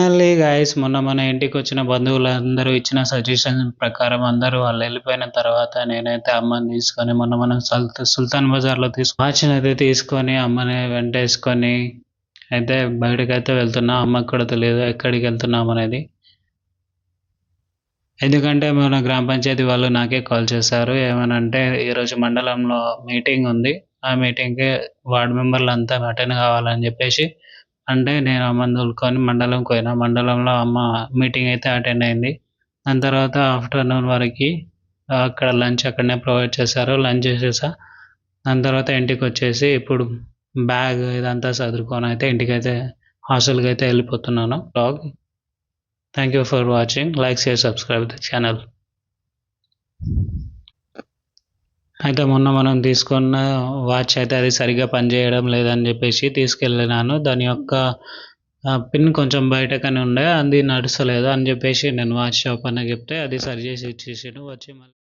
Finally guys మొన్న మన ఇంటికొచ్చిన బంధువులందరూ ఇచ్చిన సజెషన్ ప్రకారం అందరూ వాళ్ళెళ్ళిపోయిన తర్వాత నేనైతే అమ్మని తీసుకొని మొన్న మనం సుల్తాన్ బజార్‌లో వాచ్‌నైతే తీసుకొని అమ్మని వెంటేసుకొని అయితే బయటకైతే వెళ్తున్నా. అమ్మకి కూడా తెలీదు ఎక్కడికెళ్తున్నామనేది. ఎందుకంటే మన గ్రామ పంచాయతీ వాళ్ళు నాకే కాల్ చేశారు. ఏమనంటే ఈరోజు మండలంలో మీటింగ్ ఉంది. ఆ మీటింగ్‌కి వార్డ్ మెంబర్‌లంతా అటెండ్ కావాలని చెప్పేసి అంటే నేను అమ్మని తోలుకొని మండలంకి పోయినా. మండలంలో అమ్మ మీటింగ్ అయితే అటెండ్ అయింది. దాని తర్వాత ఆఫ్టర్‌నూన్ వరకి అక్కడ లంచ్ అక్కడనే ప్రొవైడ్ చేశారు. లంచ్ చేసేసా. దాని తర్వాత ఇంటికొచ్చేసి ఇప్పుడు బ్యాగ్ ఇదంతా సర్దుకొనైతే ఇంటికైతే హాస్టల్‌కైతే వెళ్ళిపోతున్నాను. Vlog. Thank you for watching. Like, share, subscribe the channel. అయితే మొన్న మనం తీసుకున్న వాచ్ అయితే అది సరిగ్గా పనిచేయడం లేదని చెప్పేసి తీసుకెళ్ళినాను. దాని యొక్క పిన్ కొంచెం బయటకని ఉండే అది నడుస్తలేదు అని చెప్పేసి నేను వాచ్ షాప్ అన్నకి చెప్తే అది సరి చేసి ఇచ్చేసిండు. వచ్చి మళ్ళీ